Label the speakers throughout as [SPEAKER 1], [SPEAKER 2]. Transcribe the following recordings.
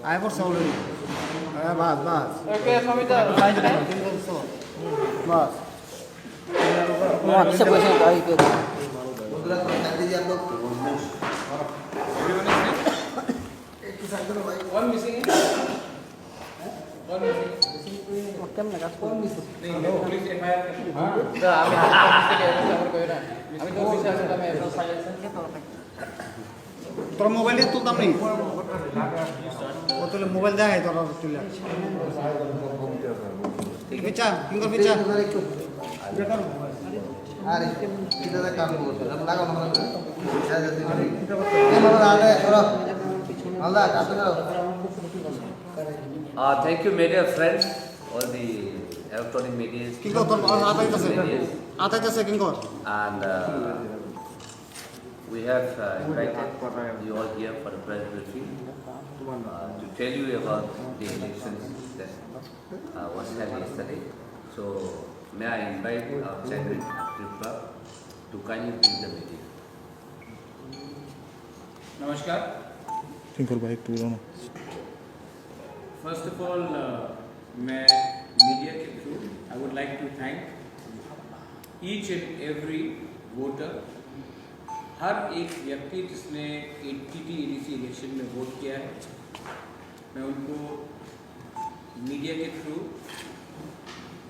[SPEAKER 1] আয় পড়ছে অলরেডি। হ্যাঁ বাস বাস
[SPEAKER 2] ওকে সমিতা লাইন
[SPEAKER 1] বাস
[SPEAKER 2] वहाँ पीछे पैसे गाड़ी पे वन मिसिंग है वन मिसिंग কেমন কাজ কোন মিসিং नहीं पुलिस एफआईआर हां আমি হাতে থেকে খবর কই না আমি তো অফিসে আছি আমি এফআইআর সাইলেন্স কে তো
[SPEAKER 1] তোর মোবাইল দিয়ে তুলতাম নেই ও তোলে মোবাইল দেখাই তোর তুলে পিছা কিংকর পিছা
[SPEAKER 3] আরে কিদারে কাম করছো লাগো না যা যা দিন এই মামা আলে করো আল্লাহ কাছে করো
[SPEAKER 4] Thank you, media friends, all the electronic media.
[SPEAKER 1] কিংকর তোর আতাইতাছে কিংকর
[SPEAKER 4] And we have invited you all here for the press briefing to tell you about the elections that was held yesterday. So, may I invite our chairman, Tripura, to kindly bring the media.
[SPEAKER 2] नमस्कार
[SPEAKER 5] किंकर भाई पूरा ना
[SPEAKER 2] first of all मैं media के through I would like to thank each and every voter, हर एक व्यक्ति जिसने टीटीईडीसी इलेक्शन में वोट किया है। मैं उनको मीडिया के थ्रू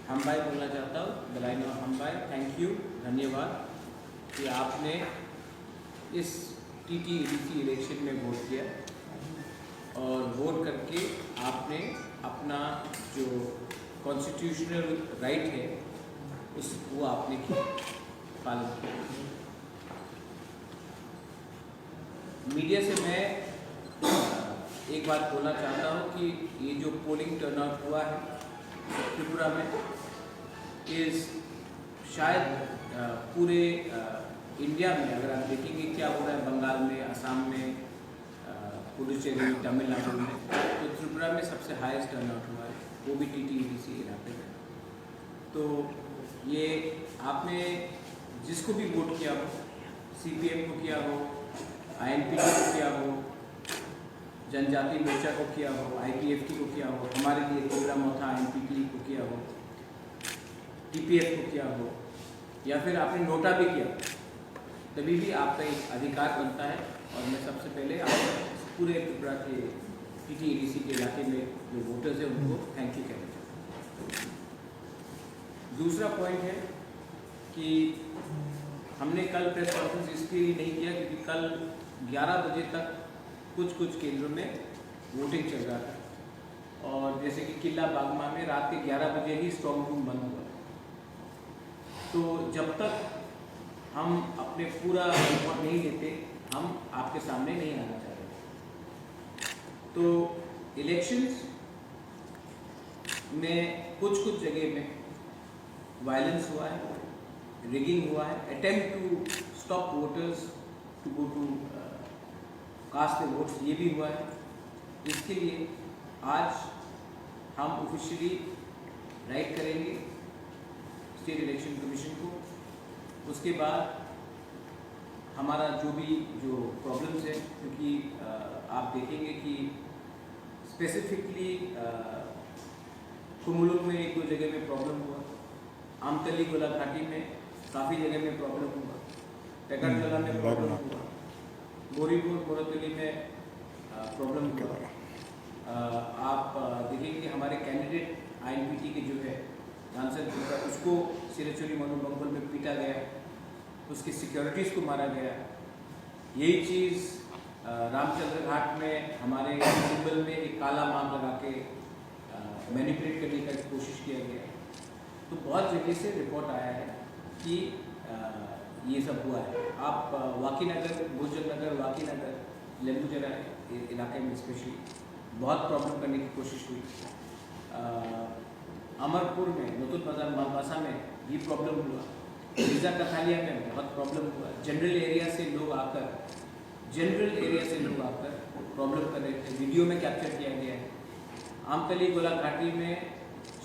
[SPEAKER 2] हम भाई बोलना चाहता हूँ। द लाइन ऑफ हम भाई, थैंक यू, धन्यवाद कि आपने इस टीटीईडीसी इलेक्शन में वोट किया और वोट करके आपने अपना जो कॉन्स्टिट्यूशनल राइट है वो आपने किया, पालन किया। मीडिया से मैं एक बात बोलना चाहता हूँ कि ये जो पोलिंग टर्नआउट हुआ है त्रिपुरा में इस शायद पूरे इंडिया में अगर आप देखेंगे क्या हो रहा है बंगाल में, असम में, पुडुचेरी, तमिलनाडु में, तो त्रिपुरा में सबसे हाईएस्ट टर्नआउट हुआ है, वो भी टीटीईडीसी इलाके में। तो ये आपने जिसको भी वोट किया हो, सीपीएम को किया हो, आईएनपीटी को किया हो, जनजाति मोर्चा को किया हो, आईपीएफटी को किया हो, हमारे लिए तीव्रा मोथा आईएनपीटी को किया हो, टीपीएफ को किया हो, या फिर आपने नोटा भी किया, तभी भी आपका एक अधिकार बनता है। और मैं सबसे पहले आप पूरे त्रिपुरा के टीटीईडीसी के इलाके में जो वोटर्स हैं उनको थैंक यू कहना चाहता हूँ। दूसरा पॉइंट है कि हमने कल प्रेस कॉन्फ्रेंस इसलिए नहीं किया क्योंकि कल 11 बजे तक कुछ केंद्रों में वोटिंग चल रहा था और जैसे कि किला बागमा में रात के 11 बजे ही स्ट्रॉन्ग रूम बंद हुआ। तो जब तक हम अपने पूरा रिपोर्ट नहीं लेते हम आपके सामने नहीं आना चाहते। तो इलेक्शंस में कुछ जगह में वायलेंस हुआ है, रिगिंग हुआ है, attempt to stop voters to go to cast the votes, ये भी हुआ है। इसके लिए आज हम ऑफिशियली राइट करेंगे स्टेट इलेक्शन कमीशन को। उसके बाद हमारा जो प्रॉब्लम्स है, क्योंकि आप देखेंगे कि स्पेसिफिकली कुमुलुक में 1-2 जगह में प्रॉब्लम हुआ, आमतली गोला घाटी में काफ़ी जगह में प्रॉब्लम हुआ, टेकरजला में प्रॉब्लम हुआ, बोरीपुर मोरतली में प्रॉब्लम हुआ। आप देखेंगे हमारे कैंडिडेट आईएनपीटी के जो है सांसद उसको सिरचोरी मनोबंगल में पीटा गया, उसकी सिक्योरिटीज़ को मारा गया। यही चीज़ रामचंद्र घाट में हमारे सिंबल में एक काला माम लगा के मैनिपुलेट करने का कोशिश किया गया। तो बहुत जगह से रिपोर्ट आया है कि ये सब हुआ है। आप वाकीनगर, गुर्जर नगर, वाकीनगर, लेम्बुजरा इलाके में स्पेशली बहुत प्रॉब्लम करने की कोशिश हुई। अमरपुर में, नतुल बाजार मालवासा में ये प्रॉब्लम हुआ, रीजा कथालिया में बहुत प्रॉब्लम हुआ। जनरल एरिया से लोग आकर प्रॉब्लम कर रहे थे, वीडियो में कैप्चर किया गया है। आमतली गोला घाटी में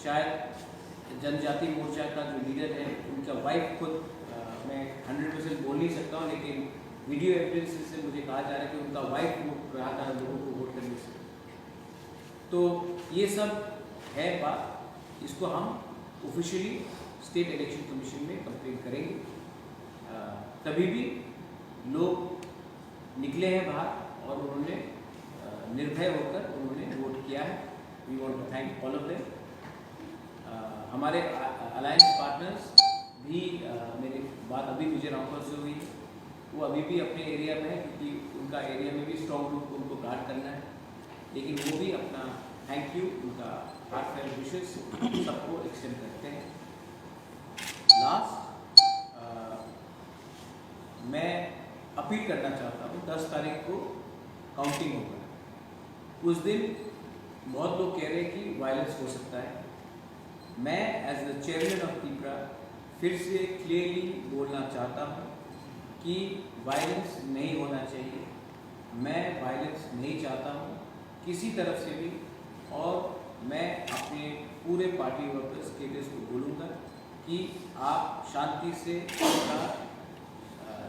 [SPEAKER 2] शायद जनजाति मोर्चा का जो लीडर है उनका वाइफ खुद, मैं 100% बोल नहीं सकता हूँ, लेकिन वीडियो एविडेंस से मुझे कहा जा रहा है कि उनका वाइफ वोट रहा था लोगों को वोट करने से। तो ये सब है बात, इसको हम ऑफिशियली स्टेट इलेक्शन कमीशन में कंप्लेंट करेंगे। तभी भी लोग निकले हैं बाहर और उन्होंने निर्भय होकर उन्होंने वोट किया है। We want to thank all of them. हमारे अलायंस पार्टनर्स भी मेरी बात अभी विजय रामपुर से हुई है, वो अभी भी अपने एरिया में है क्योंकि उनका एरिया में भी स्ट्रॉन्ग रूम को उनको गार्ड करना है, लेकिन वो भी अपना थैंक यू, उनका हार्टफेल्ट विशेस सबको एक्सटेंड करते हैं। लास्ट मैं अपील करना चाहता हूँ, 10 तारीख को काउंटिंग होगा। उस दिन बहुत लोग कह रहे हैं कि वायलेंस हो सकता है। मैं as the chairman of Tipra फिर से क्लियरली बोलना चाहता हूँ कि वायलेंस नहीं होना चाहिए। मैं वायलेंस नहीं चाहता हूँ किसी तरफ से भी, और मैं अपने पूरे पार्टी वर्कर्स केडर्स को बोलूँगा कि आप शांति से इसका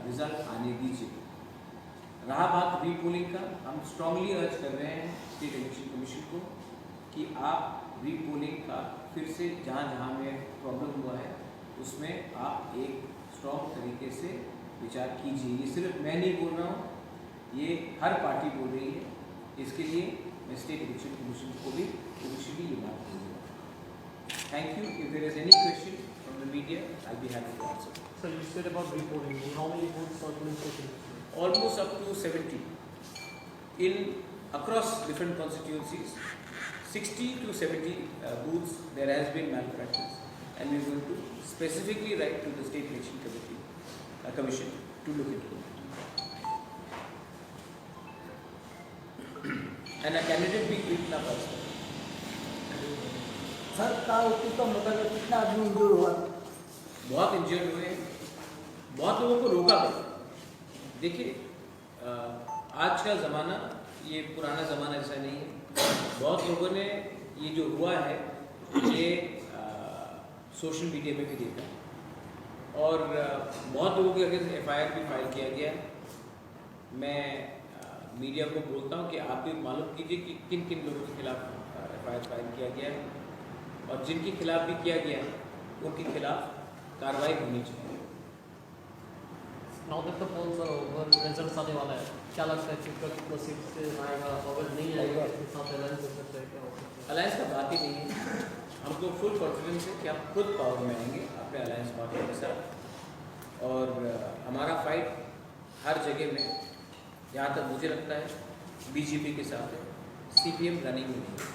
[SPEAKER 2] रिजल्ट आने दीजिए। रहा बात रीपोलिंग का, हम स्ट्रांगली अर्ज कर रहे हैं स्टेट इलेक्शन कमीशन को कि आप रीपोलिंग का फिर से जहाँ जहाँ में प्रॉब्लम हुआ है उसमें आप एक स्ट्रॉन्ग तरीके से विचार कीजिए। ये सिर्फ मैं नहीं बोल रहा हूँ, ये हर पार्टी बोल रही है। इसके लिए मैं स्टेट इलेक्शन कमीशन को भी ऑफिशियली ये बात बोलूँगा। Thank you. If there is any question from the media, I will be happy to answer.
[SPEAKER 6] So you said about reporting. How many votes are being taken?
[SPEAKER 2] Almost up to 70 in across different constituencies. 60 to 70 booths there has been malpractice, and we are going to specifically write to the state election commission to look into it. And a candidate भी कितना पास है?
[SPEAKER 3] Sir का उत्तम मतलब कितना आदमी injure हुआ?
[SPEAKER 2] बहुत इंजर्ड हुए, बहुत लोगों को रोका गया। देखिए, आज का ज़माना ये पुराना ज़माना जैसा नहीं है। बहुत लोगों ने ये जो हुआ है ये सोशल मीडिया में भी देखा, और बहुत लोगों के अगेंस्ट FIR भी फाइल किया गया है। मैं मीडिया को बोलता हूँ कि आप भी मालूम कीजिए कि किन किन लोगों के खिलाफ FIR फाइल किया गया है, और जिनके खिलाफ भी किया गया है उनके खिलाफ कार्रवाई होनी चाहिए।
[SPEAKER 6] Now that the polls are over, results आने वाला है, क्या लगता है चिपका कितना सीट से आएगा, अगर नहीं आएगा इसके साथ अलायंस हो सकता है, क्या हो सकता है?
[SPEAKER 2] अलायंस का बात ही नहीं है। हमको फुल कॉन्फिडेंस है कि हम खुद पावर में आएंगे अपने अलायंस पार्टनर के साथ, और हमारा फाइट हर जगह में, जहाँ तक मुझे लगता है BJP के साथ है, CPM रनिंग में नहीं है।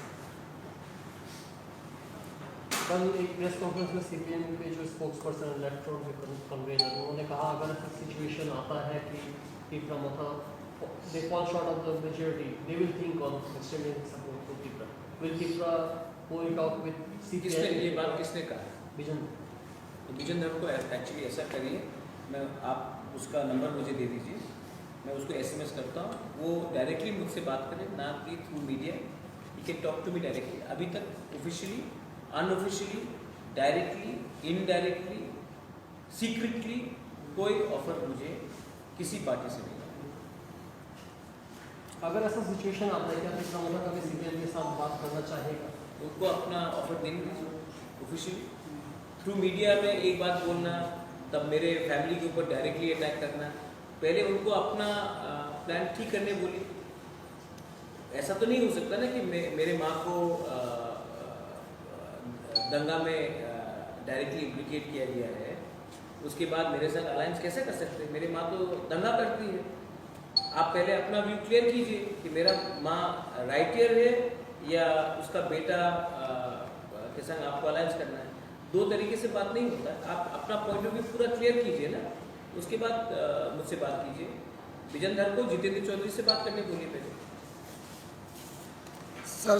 [SPEAKER 6] कल एक प्रेस कॉन्फ्रेंस में CPM के जो स्पोक्सपर्सन इलेक्ट्रॉन के कन्वेनर, उन्होंने कहा अगर ऐसा सिचुएशन आता है कि टिपरा मतलब they fall short of the majority, they will think on extending support to Tipra. Will Tipra go it out with CPM?
[SPEAKER 2] किसने ये बात किसने कहा?
[SPEAKER 6] विजन।
[SPEAKER 2] तो विजन धर को एक्चुअली ऐसा करिए, मैं आप उसका नंबर मुझे दे दीजिए, मैं उसको SMS करता हूँ, वो डायरेक्टली मुझसे बात करें, ना कि through media. He can talk to me directly. अभी तक officially, unofficially, directly, indirectly, secretly कोई ऑफर मुझे किसी पार्टी से नहीं आया।
[SPEAKER 6] अगर ऐसा सिचुएशन आता है क्या टिपरा मतलब कभी CPM के साथ बात करना चाहेगा?
[SPEAKER 2] उनको अपना ऑफर देने दीजिए ऑफिशियली। थ्रू मीडिया में एक बात बोलना, तब मेरे फैमिली के ऊपर डायरेक्टली अटैक करना, पहले उनको अपना प्लान ठीक करने बोलिए। ऐसा तो नहीं हो सकता ना कि मेरे माँ को दंगा में डायरेक्टली इम्प्लिकेट किया गया है, उसके बाद मेरे साथ अलायंस कैसे कर सकते हैं? मेरी माँ तो दंगा करती है। आप पहले अपना व्यू क्लियर कीजिए कि मेरा माँ राइटियर है या उसका बेटा के संग आपको अलायंस करना है। दो तरीके से बात नहीं होता है। आप अपना पॉइंट ऑफ व्यू पूरा क्लियर कीजिए ना, उसके बाद मुझसे बात कीजिए। विजन धर को जितेंद्र चौधरी से बात करने बोलिए पहले।
[SPEAKER 7] सर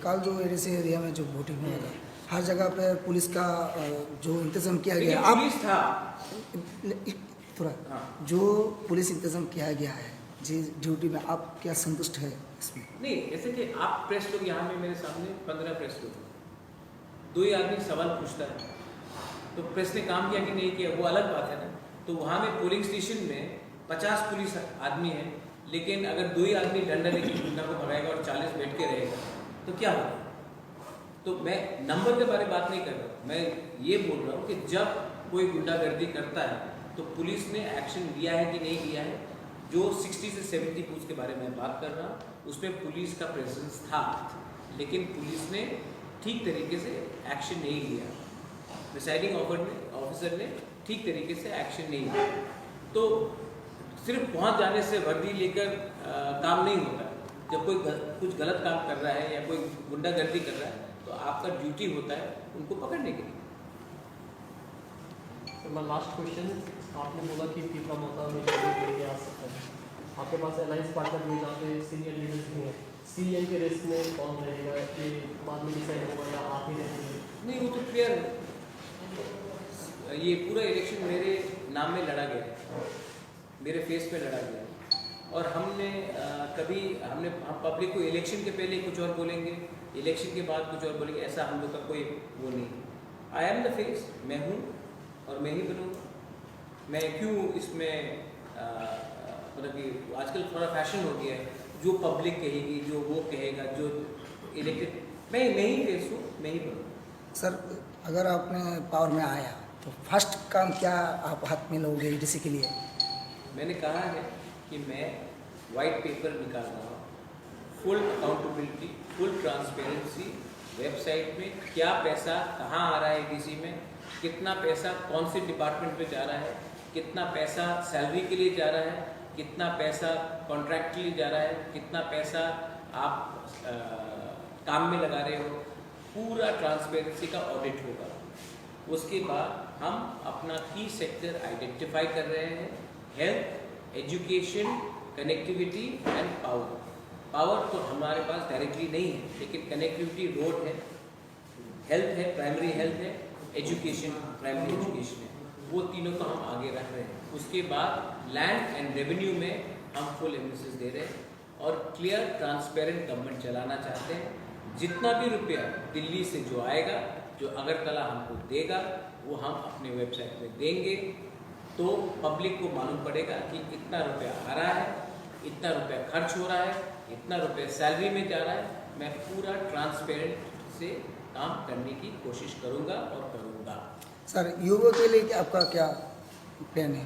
[SPEAKER 7] कल जो एरिया में जो वोटिंग हुआ था, हर जगह पे पुलिस का जो इंतजाम किया गया, अब
[SPEAKER 2] पुलिस था
[SPEAKER 7] थोड़ा
[SPEAKER 2] हाँ।
[SPEAKER 7] जो पुलिस इंतजाम किया गया है जी ड्यूटी में, आप क्या संतुष्ट है इसमें?
[SPEAKER 2] नहीं, जैसे कि आप प्रेस लोग यहाँ में मेरे सामने 15 प्रेस लोग, दो ही आदमी सवाल पूछता है, तो प्रेस ने काम किया कि नहीं किया वो अलग बात है ना। तो वहाँ में पोलिंग स्टेशन में 50 पुलिस आदमी हैं, लेकिन अगर दो ही आदमी डंडा लेके गुंडा को भगाएगा और 40 बैठ के रहेगा, तो क्या होगा? तो मैं नंबर के बारे में बात नहीं कर रहा हूँ, मैं ये बोल रहा हूँ कि जब कोई गुंडागर्दी करता है तो पुलिस ने एक्शन लिया है कि नहीं लिया है। जो 60 से 70 बूथ के बारे में बात कर रहा हूँ, उसमें पुलिस का प्रेजेंस था, लेकिन पुलिस ने ठीक तरीके से एक्शन नहीं लिया। प्रिसाइडिंग ऑफिसर ने ठीक तरीके से एक्शन नहीं लिया। तो सिर्फ पहुंच जाने से वर्दी लेकर काम नहीं होता। जब कोई कुछ गलत काम कर रहा है या कोई गुंडागर्दी कर रहा है तो आपका ड्यूटी होता है उनको पकड़ने के लिए।
[SPEAKER 6] My last question, आपने बोला कि पीपला मोहता में लेके आ सकते हैं, आपके पास अलायंस पार्टनर भी जहाँ पे सीनियर लीडर्स भी हैं, सीएम के रेस में कौन रहेगा कि बाद में डिसाइड होगा या आप ही रहेंगे?
[SPEAKER 2] नहीं, वो तो क्लियर है। ये पूरा इलेक्शन मेरे नाम में लड़ा गया है, मेरे फेस पे लड़ा गया है। और हमने हम पब्लिक को इलेक्शन के पहले कुछ और बोलेंगे, इलेक्शन के बाद कुछ और बोलेंगे, ऐसा हम लोग का कोई वो नहीं। आई एम द फेस, मैं हूँ और मैं ही बनूँगा। मैं क्यों इसमें मतलब कि आजकल थोड़ा फैशन हो गया है, जो पब्लिक कहेगी, जो वो कहेगा, जो इलेक्टेड, मैं ही फेस हूँ, मैं ही बनूँगा।
[SPEAKER 7] सर, अगर आपने पावर में आया तो फर्स्ट काम क्या आप हाथ में लोगे ईडीसी के लिए?
[SPEAKER 2] मैंने कहा है कि मैं वाइट पेपर निकाल रहा हूँ, full accountability, full transparency, website में क्या पैसा कहाँ आ रहा है ईडीसी में, कितना पैसा कौन से डिपार्टमेंट में जा रहा है, कितना पैसा सैलरी के लिए जा रहा है, कितना पैसा कॉन्ट्रैक्ट के लिए जा रहा है, कितना पैसा आप काम में लगा रहे हो, पूरा ट्रांसपेरेंसी का ऑडिट होगा। उसके बाद हम अपना की सेक्टर आइडेंटिफाई कर रहे हैं, health, education, connectivity and power. Power तो हमारे पास डायरेक्टली नहीं है, लेकिन कनेक्टिविटी रोड है, हेल्थ है, प्राइमरी हेल्थ है, एजुकेशन प्राइमरी एजुकेशन है, वो तीनों को हम आगे रख रहे हैं। उसके बाद लैंड एंड रेवेन्यू में हम फुल एम्फेसिस दे रहे हैं और क्लियर ट्रांसपेरेंट गवर्नमेंट चलाना चाहते हैं। जितना भी रुपया दिल्ली से जो आएगा, जो अगरतला हमको देगा, वो हम अपने वेबसाइट में देंगे, तो पब्लिक को मालूम पड़ेगा कि इतना रुपया आ रहा है, इतना रुपया खर्च हो रहा है, इतना रुपया सैलरी में जा रहा है। मैं पूरा ट्रांसपेरेंट से काम करने की कोशिश करूंगा और करूंगा।
[SPEAKER 7] सर, युवा के लिए आपका क्या प्लान है?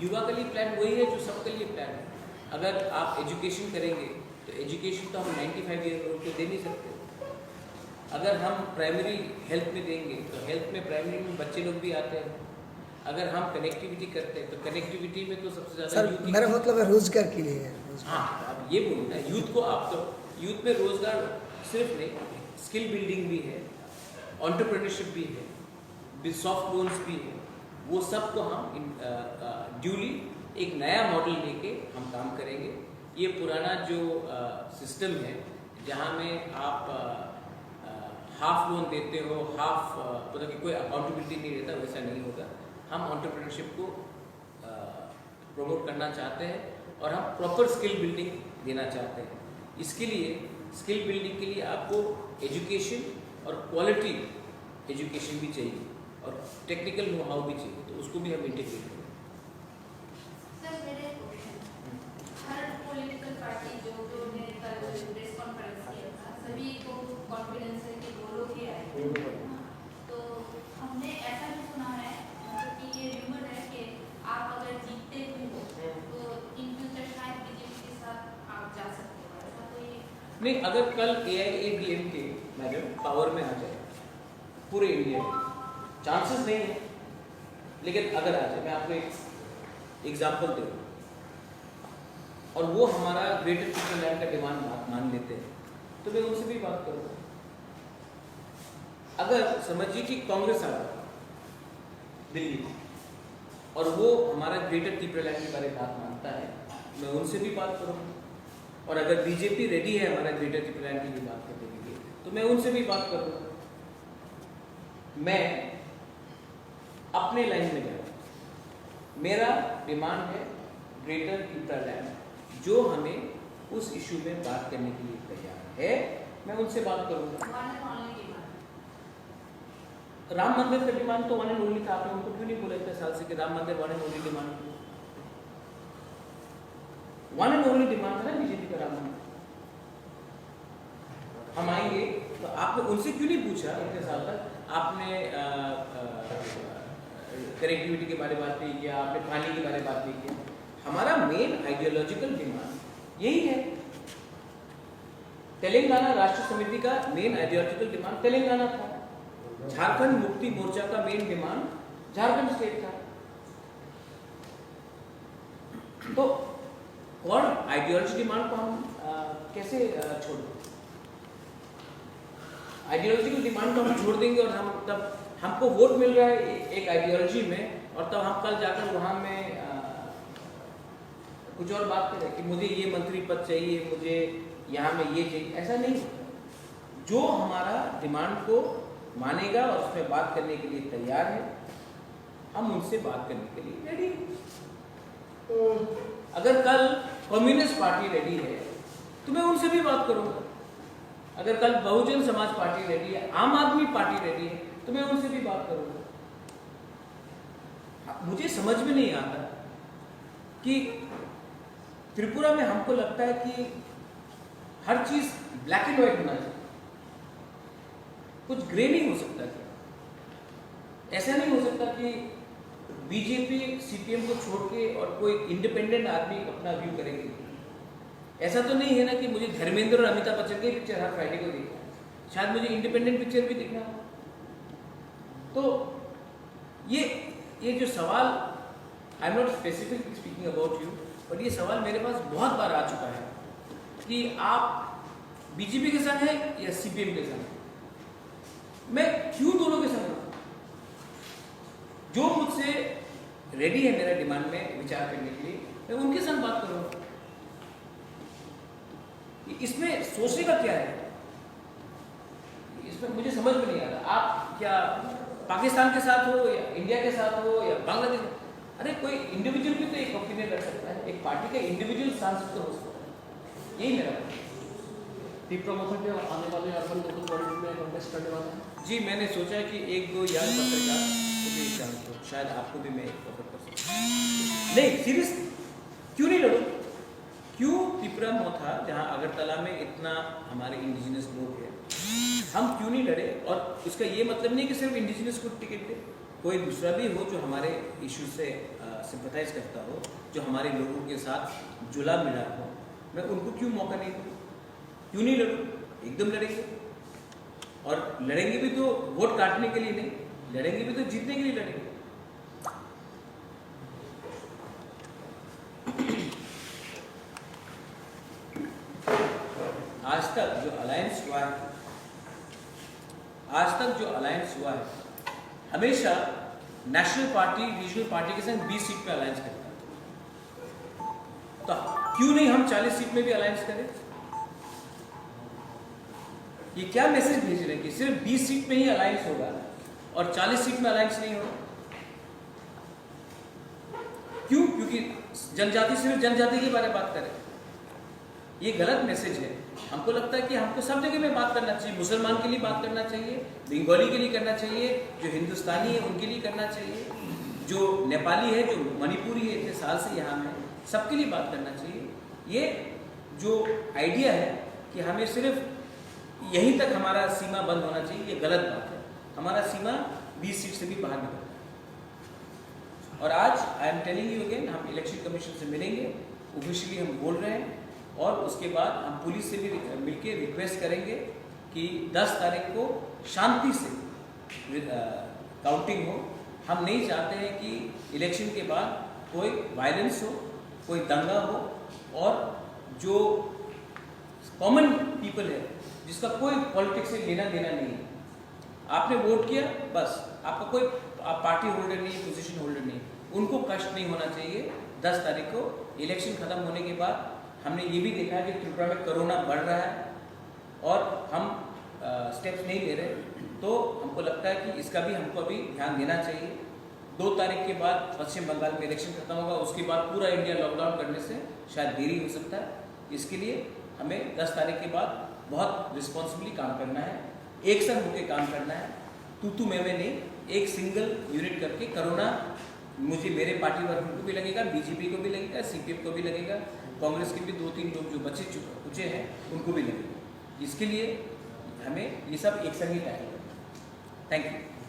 [SPEAKER 2] युवा के लिए प्लान वही है जो सबके लिए प्लान है। अगर आप एजुकेशन करेंगे तो एजुकेशन तो हम 95 ईयर ओल्ड को दे नहीं सकते। अगर हम प्राइमरी हेल्थ में देंगे तो हेल्थ में प्राइमरी में बच्चे लोग भी आते हैं। अगर हम कनेक्टिविटी करते हैं तो कनेक्टिविटी में तो सबसे ज़्यादा
[SPEAKER 7] सर, मेरा मतलब है रोजगार के लिए।
[SPEAKER 2] हाँ, अब ये बोलूँ ना, यूथ को आप तो यूथ में रोजगार सिर्फ नहीं, स्किल बिल्डिंग भी है, एंटरप्रेन्योरशिप भी है, सॉफ्ट लोन्स भी है, वो सब को हम ड्यूली एक नया मॉडल लेके हम काम करेंगे। ये पुराना जो सिस्टम है जहाँ में आप हाफ लोन देते हो, हाफ मतलब कि कोई अकाउंटेबिलिटी नहीं रहता, वैसा नहीं होगा। हम एंटरप्रेन्योरशिप को प्रमोट करना चाहते हैं और हम प्रॉपर स्किल बिल्डिंग देना चाहते हैं। इसके लिए स्किल बिल्डिंग के लिए आपको एजुकेशन और क्वालिटी एजुकेशन भी चाहिए और टेक्निकल नो हाउ भी चाहिए, तो उसको भी हम इंटीग्रेट करें।
[SPEAKER 8] सर, मेरे क्वेश्चन, हर पॉलिटिकल पार्टी जो ने कल प्रेस कॉन्फ्रेंस किया था, सभी को कॉन्फिडेंस है कि वो लोग ही आएंगे। तो हमने ऐसा भी सुना है, मतलब कि ये र्यूमर है कि आप अगर जीतते भी हो तो इन फ्यूचर शायद बीजेपी के साथ आप जा सकते हो, ऐसा कोई?
[SPEAKER 2] नहीं, अगर कल AIADMK मैडम पावर में आ जाए पूरे इंडिया में, चांसेस नहीं है, लेकिन अगर आ जाए, मैं आपको एक एग्जाम्पल दे दूँ, और वो हमारा ग्रेटर पीपल लैंड का डिमांड मान लेते हैं, तो मैं उनसे भी बात करूँगा। अगर समझिए कि कांग्रेस आ रहा दिल्ली में और वो हमारा ग्रेटर पीपल लैंड के बारे में बात मानता है, मैं उनसे भी बात करूँगा। और अगर बीजेपी रेडी है हमारा ग्रेटर पीपल लैंड की भी बात करने के लिए, तो मैं उनसे भी बात करूँगा। मैं अपने लाइन में जा रहा हूँ, मेरा डिमांड है ग्रेटर पीपल लैंड, जो हमें उस इशू में बात करने के लिए तैयार है, मैं उनसे बात करूँगा। राम मंदिर का डिमांड तो वन एंड ओनली था, आपने उनको क्यों नहीं बोला इतने साल से कि राम मंदिर one and only demand? One and only demand था ना बीजेपी का राम मंदिर। हम आएंगे तो आपने उनसे क्यों नहीं पूछा इतने साल तक? आपने कनेक्टिविटी के बारे में बात नहीं किया, आपने पानी के बारे में बात नहीं किया। हमारा मेन आइडियोलॉजिकल डिमांड यही है। तेलंगाना राष्ट्र समिति का मेन आइडियोलॉजिकल डिमांड तेलंगाना था। झारखंड मुक्ति मोर्चा का मेन डिमांड झारखंड स्टेट था। तो कौन आइडियोलॉजी डिमांड को हम कैसे छोड़ दें? आइडियोलॉजिकल डिमांड को हम छोड़ देंगे और हम तब हमको वोट मिल रहा है एक आइडियोलॉजी में, और तब हम कल जाकर वहां में कुछ और बात करें कि मुझे ये मंत्री पद चाहिए, मुझे यहाँ में ये चाहिए। ऐसा नहीं होता। जो हमारा डिमांड को मानेगा और उसमें बात करने के लिए तैयार है, हम उनसे बात करने के लिए रेडी। अगर कल कम्युनिस्ट पार्टी रेडी है तो मैं उनसे भी बात करूंगा। अगर कल बहुजन समाज पार्टी रेडी है, आम आदमी पार्टी रेडी है, तो मैं उनसे भी बात करूंगा। मुझे समझ में नहीं आता कि त्रिपुरा में हमको लगता है कि हर चीज ब्लैक एंड व्हाइट होना चाहिए, कुछ ग्रे नहीं हो सकता। क्या ऐसा नहीं हो सकता कि बीजेपी सीपीएम को छोड़ के और कोई इंडिपेंडेंट आदमी अपना व्यू करेंगे? ऐसा तो नहीं है ना कि मुझे धर्मेंद्र और अमिताभ बच्चन की पिक्चर हर फ्राइडे को देखना है, शायद मुझे इंडिपेंडेंट पिक्चर भी देखना हो। तो ये जो सवाल, I am not specifically speaking about you, but ये सवाल मेरे पास बहुत बार आ चुका है कि आप बीजेपी के संग हैं या सीपीएम के संग? मैं क्यों दोनों के संग? जो मुझसे रेडी है मेरा डिमांड में विचार करने के लिए, मैं उनके संग बात करूंगा। इसमें सोचने का क्या है? इसमें मुझे समझ में नहीं आ रहा। आप क्या पाकिस्तान के साथ हो या इंडिया के साथ हो या बांग्लादेश? अरे कोई इंडिविजुअल भी तो एक ओपिनियन रख सकता है, एक पार्टी का इंडिविजुअल सांसद तो हो सकता है। यही मेरा
[SPEAKER 6] त्रिपुरा के आने वाले अर्बन लोकल बॉडीज में कंटेस्ट करने वाला है।
[SPEAKER 2] जी, मैंने सोचा कि एक दो यार पत्रकार तो शायद आपको भी मैं ऑफर कर सकता हूँ। नहीं, सीरियस, क्यों नहीं लड़ो? क्यों त्रिपुरा मोथा, जहाँ अगरतला में इतना हमारे इंडिजिनस लोग हैं, हम क्यों नहीं लड़े? और उसका ये मतलब नहीं कि सिर्फ इंडिजिनस को टिकट दे, कोई दूसरा भी हो जो हमारे इशू से सिंपथाइज करता हो, जो हमारे लोगों के साथ जुला मिला हो, मैं उनको क्यों मौका नहीं दूँ? क्यों नहीं लड़ूँ? एकदम लड़ेंगे। और लड़ेंगे भी तो वोट काटने के लिए नहीं, लड़ेंगे भी तो जीतने के लिए लड़ेंगे। आज तक जो अलायंस हुआ है, हमेशा नेशनल पार्टी रीजनल पार्टी के संग 20 सीट पे अलायंस करता है। तो क्यों नहीं हम 40 सीट में भी अलायंस करें? ये क्या मैसेज भेज रहे हैं कि सिर्फ 20 सीट में ही अलायंस होगा और 40 सीट में अलायंस नहीं होगा? क्यों? क्योंकि जनजाति सिर्फ जनजाति के बारे में बात करें। ये गलत मैसेज है। हमको लगता है कि हमको सब जगह में बात करना चाहिए। मुसलमान के लिए बात करना चाहिए, बंगाली के लिए करना चाहिए, जो हिंदुस्तानी है उनके लिए करना चाहिए, जो नेपाली है, जो मणिपुरी है इतने साल से यहाँ में, सबके लिए बात करना चाहिए। ये जो आइडिया है कि हमें सिर्फ यहीं तक हमारा सीमा बंद होना चाहिए, ये गलत बात है। हमारा सीमा 20 सीट से भी बाहर निकलता है। और आज I am telling you again, हम इलेक्शन कमीशन से मिलेंगे, ऑफिशियली हम बोल रहे हैं, और उसके बाद हम पुलिस से भी मिलके रिक्वेस्ट करेंगे कि 10 तारीख को शांति से काउंटिंग हो। हम नहीं चाहते हैं कि इलेक्शन के बाद कोई वायलेंस हो, कोई दंगा हो, और जो कॉमन पीपल है जिसका कोई पॉलिटिक्स से लेना देना नहीं है, आपने वोट किया बस, आपका कोई पार्टी होल्डर नहीं, पोजीशन होल्डर नहीं, उनको कष्ट नहीं होना चाहिए। 10 तारीख को इलेक्शन खत्म होने के बाद हमने ये भी देखा है कि त्रिपुरा में कोरोना बढ़ रहा है और हम स्टेप्स नहीं ले रहे, तो हमको लगता है कि इसका भी हमको अभी ध्यान देना चाहिए। 2 तारीख के बाद पश्चिम बंगाल में इलेक्शन खत्म होगा, उसके बाद पूरा इंडिया लॉकडाउन करने से शायद देरी हो सकता है। इसके लिए हमें 10 तारीख के बाद बहुत रिस्पॉन्सिबली काम करना है, एक साथ होकर काम करना है, तू मैं नहीं, एक सिंगल यूनिट करके। कोरोना मुझे मेरे पार्टी वर्ग को भी लगेगा, बीजेपी को भी लगेगा, सीपीएम को भी लगेगा, कांग्रेस के भी 2-3 लोग जो बचे हैं उनको भी लगेगा। इसके लिए ये सब एक संग ही टैकल करना। Thank you.